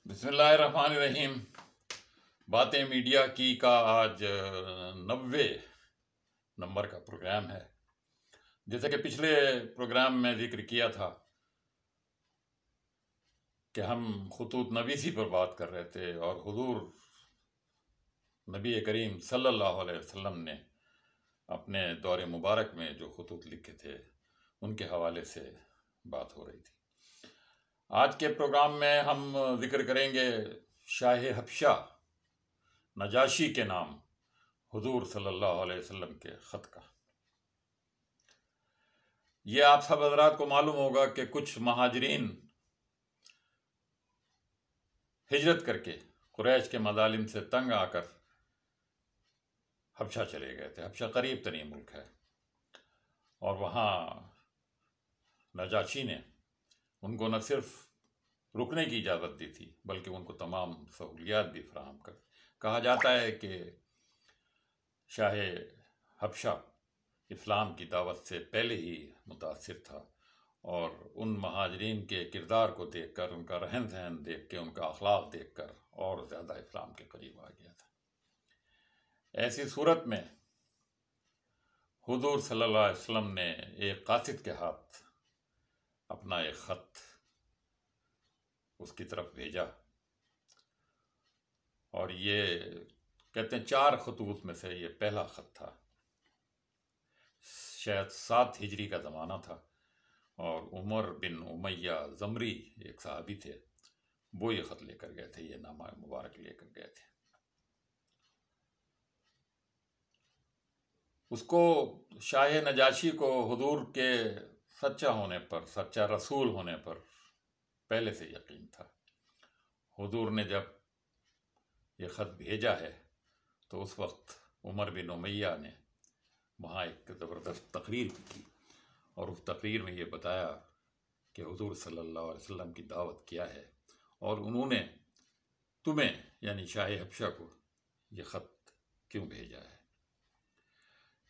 बिस्मिल्लाहिर्रहमानिर्रहीम। बातें मीडिया की का आज 90 नंबर का प्रोग्राम है। जैसे कि पिछले प्रोग्राम में जिक्र किया था कि हम खुतूत नवीसी पर बात कर रहे थे और हुजूर नबी करीम सल्लल्लाहु अलैहि वसल्लम ने अपने दौरे मुबारक में जो खुतूत लिखे थे उनके हवाले से बात हो रही थी। आज के प्रोग्राम में हम जिक्र करेंगे शाह हबशा नजाशी के नाम हुजूर सल्लल्लाहु अलैहि वसल्लम के ख़त का। ये आप सब हज़रात को मालूम होगा कि कुछ महाजरीन हिजरत करके कुरैश के मज़ालिम से तंग आकर हबशा चले गए थे। हबशा करीब तरीन मुल्क है और वहाँ नजाशी ने उनको न सिर्फ रुकने की इजाज़त दी थी बल्कि उनको तमाम सहूलियात भी फराहम कर। कहा जाता है कि शाह हबशा इस्लाम की दावत से पहले ही मुतासिर था और उन महाजरीन के किरदार को देखकर, उनका रहन सहन देख के, उनका अखलाक देखकर और ज़्यादा इस्लाम के करीब आ गया था। ऐसी सूरत में हुजूर सल्लल्लाहु अलैहि वसल्लम ने एक कासिद के हाथ अपना एक ख़त उसकी तरफ भेजा और ये कहते हैं 4 खतूत में से ये पहला ख़त था। शायद 7 हिजरी का ज़माना था और उमर बिन उमैया ज़मरी एक सहाबी थे, वो ये ख़त लेकर गए थे, ये नामा मुबारक लेकर गए थे। उसको शाह नजाशी को हुजूर के सच्चा होने पर, सच्चा रसूल होने पर पहले से यकीन था। हुजूर ने जब ये ख़त भेजा है तो उस वक्त उमर बिन उमैया ने वहाँ एक ज़बरदस्त तकरीर भी की और उस तकरीर में ये बताया कि हुजूर सल्लल्लाहु अलैहि वसल्लम की दावत क्या है और उन्होंने तुम्हें यानी शाह हबशा को ये ख़त क्यों भेजा है।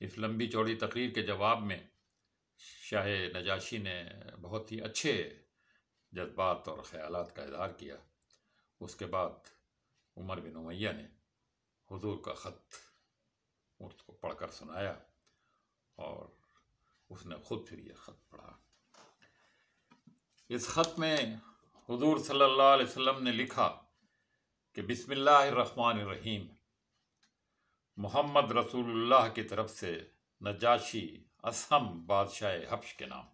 इस लंबी चौड़ी तकरीर के जवाब में शाह नजाशी ने बहुत ही अच्छे जज्बात और ख़यालात का इज़हार किया। उसके बाद उमर बिन उमैया ने हुजूर का ख़त उसको पढ़कर सुनाया और उसने ख़ुद फिर ये ख़त पढ़ा। इस ख़त में हुजूर सल्लल्लाहु अलैहि वसल्लम ने लिखा कि बिस्मिल्लाहिर्रहमानिर्रहीम, मोहम्मद रसूलुल्लाह की तरफ से नजाशी असहम बादशाह हब्श के नाम।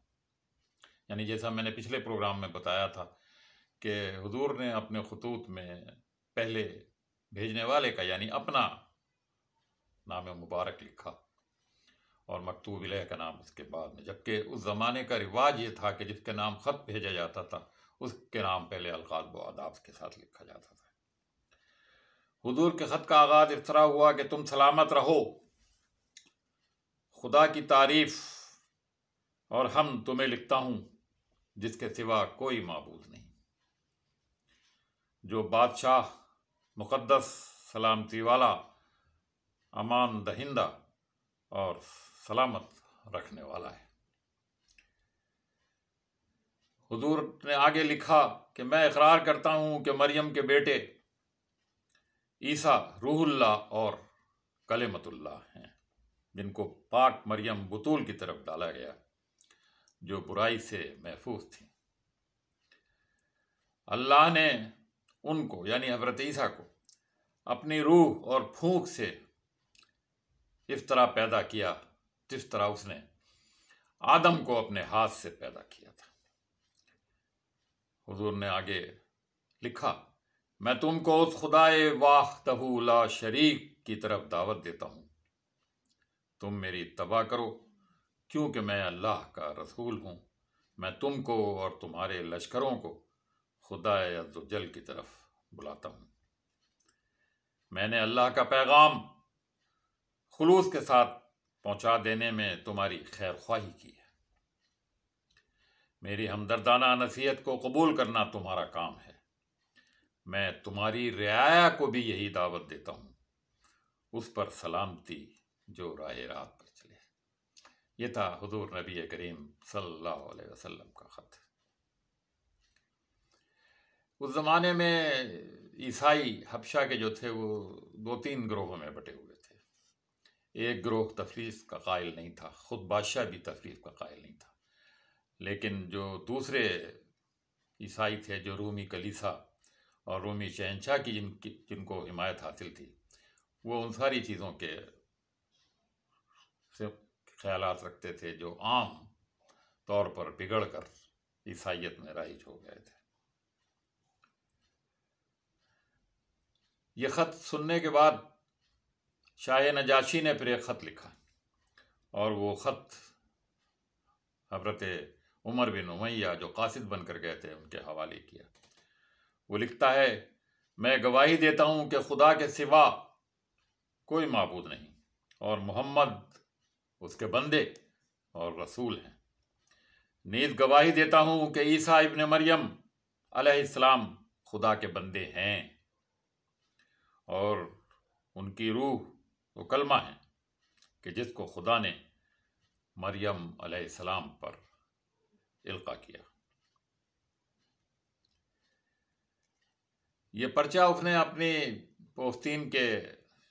यानी जैसा मैंने पिछले प्रोग्राम में बताया था कि हुजूर ने अपने खतूत में पहले भेजने वाले का यानी अपना नाम मुबारक लिखा और मकतूब इलैह का नाम उसके बाद में, जबकि उस ज़माने का रिवाज ये था कि जिसके नाम ख़त भेजा जाता था उसके नाम पहले अलक़ाब व आदाब के साथ लिखा जाता था। हुजूर के ख़त का आगाज़ इस तरह हुआ कि तुम सलामत रहो, खुदा की तारीफ़ और हम तुम्हें लिखता हूँ जिसके सिवा कोई माबूद नहीं, जो बादशाह मुक़द्दस सलामती वाला, अमान दहिंदा और सलामत रखने वाला है। हुजूर ने आगे लिखा कि मैं इकरार करता हूँ कि मरियम के बेटे ईसा रूहुल्लाह और कलिमतुल्लाह हैं, जिनको पाक मरियम बुतूल की तरफ डाला गया जो बुराई से महफूज थी। अल्लाह ने उनको यानी हज़रत ईसा को अपनी रूह और फूंक से इस तरह पैदा किया जिस तरह उसने आदम को अपने हाथ से पैदा किया था। हुजूर ने आगे लिखा, मैं तुमको उस खुदाए वाहदहू ला शरीक की तरफ दावत देता हूँ, तुम मेरी इत्तबा करो क्योंकि मैं अल्लाह का रसूल हूँ। मैं तुमको और तुम्हारे लश्करों को खुदाए अज़्ज़वजल की तरफ बुलाता हूँ। मैंने अल्लाह का पैगाम खुलूस के साथ पहुँचा देने में तुम्हारी खैर ख्वाही की है। मेरी हमदर्दाना नसीहत को कबूल करना तुम्हारा काम है। मैं तुम्हारी रियाया को भी यही दावत देता हूँ, उस पर सलामती जो राह रात पर चले। ये था हुजूर नबी करीम सल्लल्लाहु अलैहि वसल्लम का ख़त। उस ज़माने में ईसाई हबशा के जो थे वो 2-3 ग्रोहों में बटे हुए थे। एक ग्रोह तफरीक़ का कायल नहीं था, ख़ुद बादशाह भी तफरीक़ का कायल नहीं था, लेकिन जो दूसरे ईसाई थे, जो रूमी कलीसा और रूमी शहंशाह की जिनको हिमायत हासिल थी, वो उन सारी चीज़ों के से ख्यालात रखते थे जो आम तौर पर बिगड़ कर ईसाइयत में राइज हो गए थे। ये ख़त सुनने के बाद शाह नजाशी ने फिर एक ख़त लिखा और वो ख़त हज़रत उमर बिन उमैया जो कासिद बनकर गए थे उनके हवाले किया। वो लिखता है, मैं गवाही देता हूँ कि खुदा के सिवा कोई माबूद नहीं और मोहम्मद उसके बंदे और रसूल हैं। नीज़ गवाही देता हूँ कि ईसा इब्न मरियम अलैहिस्सलाम खुदा के बंदे हैं और उनकी रूह वो कलमा है कि जिसको खुदा ने मरियम अलैहिस्सलाम पर इल्का किया। ये पर्चा उसने अपनी पोस्तीन के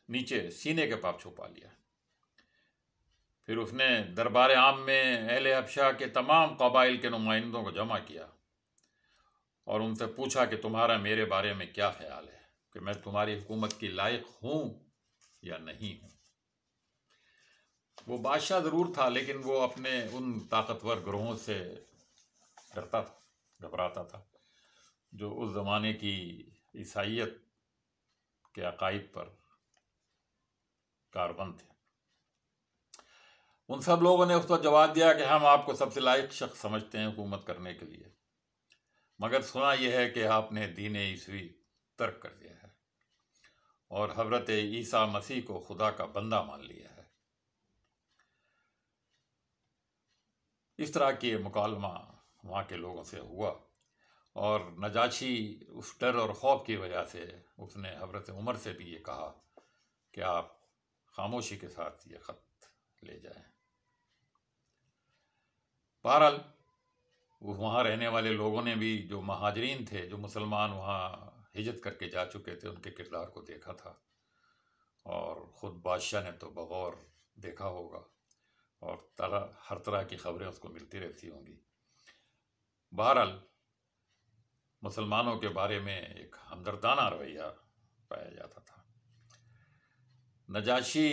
नीचे सीने के पास छुपा लिया। फिर उसने दरबार आम में अहले हबशा के तमाम कबाइल के नुमाइंदों को जमा किया और उनसे पूछा कि तुम्हारा मेरे बारे में क्या ख्याल है, कि मैं तुम्हारी हुकूमत की लायक हूँ या नहीं हूँ। वो बादशाह ज़रूर था, लेकिन वो अपने उन ताकतवर ग्रोहों से डरता था, घबराता था, जो उस ज़माने की ईसाइयत के अकायद पर कारबंद थे। उन सब लोगों ने उसको जवाब दिया कि हम आपको सबसे लायक शख्स समझते हैं हुकूमत करने के लिए, मगर सुना यह है कि आपने दीन ईसवी तर्क कर दिया है और हज़रत ईसा मसीह को खुदा का बंदा मान लिया है। इस तरह के मुकालमा वहाँ के लोगों से हुआ और नजाशी उस डर और खौफ की वजह से उसने हज़रत उमर से भी ये कहा कि आप खामोशी के साथ ये ख़त ले जाएं। बहरहाल वहाँ रहने वाले लोगों ने भी, जो महाजरीन थे, जो मुसलमान वहाँ हिजरत करके जा चुके थे, उनके किरदार को देखा था और ख़ुद बादशाह ने तो बगौर देखा होगा और हर तरह की खबरें उसको मिलती रहती होंगी। बहरहाल मुसलमानों के बारे में एक हमदर्दाना रवैया पाया जाता था। नजाशी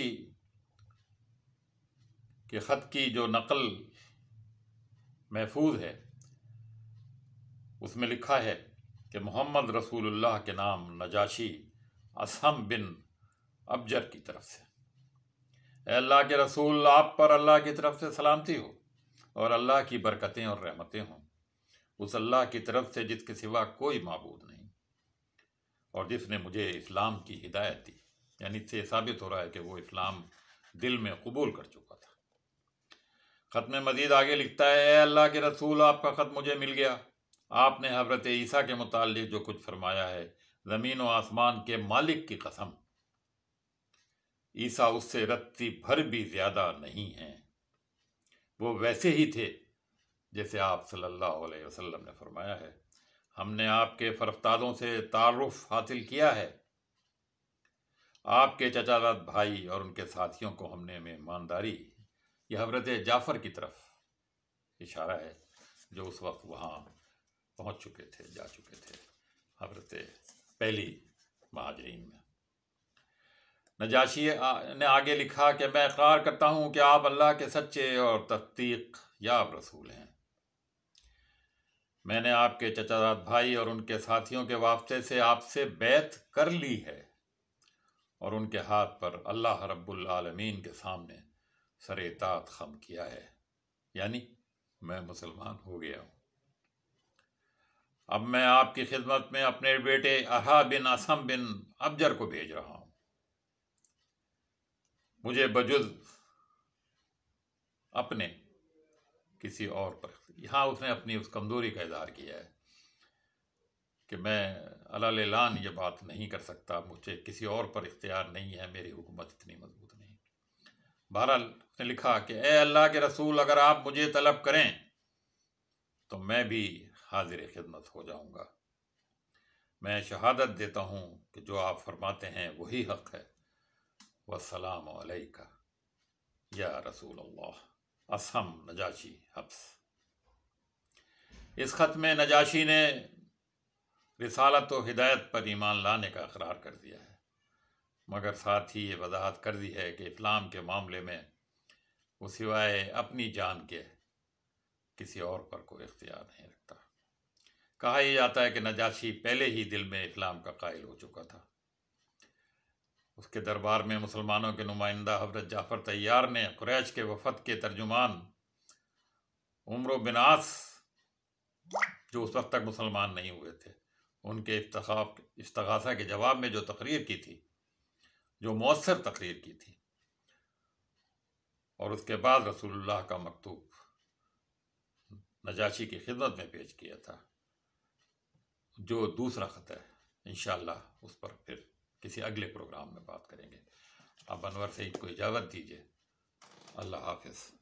के ख़त की जो नकल महफूज है उसमें लिखा है कि मोहम्मद रसूलुल्लाह के नाम नजाशी असहम बिन अबजर की तरफ से, अल्लाह के रसूल, आप पर अल्लाह की तरफ से सलामती हो और अल्लाह की बरकतें और रहमतें हों, उस अल्लाह की तरफ से जिसके सिवा कोई माबूद नहीं और जिसने मुझे इस्लाम की हिदायत दी। यानी इससे साबित हो रहा है कि वो इस्लाम दिल में कबूल कर चुका था। ख़त में मज़ीद आगे लिखता है, अल्लाह के रसूल, आपका ख़त मुझे मिल गया। आपने हज़रत ईसा के मुताल्लिक़ जो कुछ फरमाया है, ज़मीन और आसमान के मालिक की कसम, ईसा उससे रत्ती भर भी ज़्यादा नहीं हैं। वो वैसे ही थे जैसे आप सल्लल्लाहु अलैहि वसल्लम ने फरमाया है। हमने आपके फरफ्तादों से तारुफ हासिल किया है। आपके चचाजाद भाई और उनके साथियों को हमने मेहमानदारी, यह हज़रत जाफ़र की तरफ इशारा है जो उस वक्त वहाँ पहुँच चुके थे, जा चुके थे, हज़रत पहली महाजरीन में। नजाशी ने आगे लिखा कि मैं इक़रार करता हूँ कि आप अल्लाह के सच्चे और तस्दीक याब रसूल हैं। मैंने आपके चचाजाद भाई और उनके साथियों के वास्ते से आपसे बैत कर ली है और उनके हाथ पर अल्लाह रब्बुल आलमीन के सामने सर इताअत खम किया है, यानी मैं मुसलमान हो गया हूँ। अब मैं आपकी खिदमत में अपने बेटे अहा बिन असम बिन अबजर को भेज रहा हूँ। मुझे बजुज़ अपने किसी और पर, यहाँ उसने अपनी उस कमज़ोरी का इज़हार किया है कि मैं अलान ये बात नहीं कर सकता, मुझे किसी और पर इख्तियार नहीं है, मेरी हुकूमत इतनी मजबूत नहीं। बहरहाल उसने लिखा कि ए अल्लाह के रसूल, अगर आप मुझे तलब करें तो मैं भी हाजिर खिदमत हो जाऊंगा। मैं शहादत देता हूँ कि जो आप फरमाते हैं वही हक़ है। वस्सलाम अलैका या रसूल अल्लाह। असहम नजाशी हब्स। इस ख़त में नजाशी ने रिसालत व हिदायत पर ईमान लाने का इकरार कर दिया है, मगर साथ ही ये वजाहत कर दी है कि इस्लाम के मामले में वो सिवाय अपनी जान के किसी और पर कोई इख्तियार नहीं रखता। कहा यह जाता है कि नजाशी पहले ही दिल में इस्लाम का कायल हो चुका था। उसके दरबार में मुसलमानों के नुमाइंदा हज़रत जाफ़र तैयार ने कुरैश के वफ़द के तर्जुमान उम्र बिन आस, जो उस वक्त तक मुसलमान नहीं हुए थे, उनके इस्तिग़ासा के जवाब में जो तकरीर की थी, जो मौसर तकरीर की थी, और उसके बाद रसूलुल्लाह का मकतूब नजाशी की खिदमत में पेश किया था, जो दूसरा ख़त है। इंशाअल्लाह उस पर फिर किसी अगले प्रोग्राम में बात करेंगे। अब अनवर सईद को इजाज़त दीजिए। अल्लाह हाफ़िज़।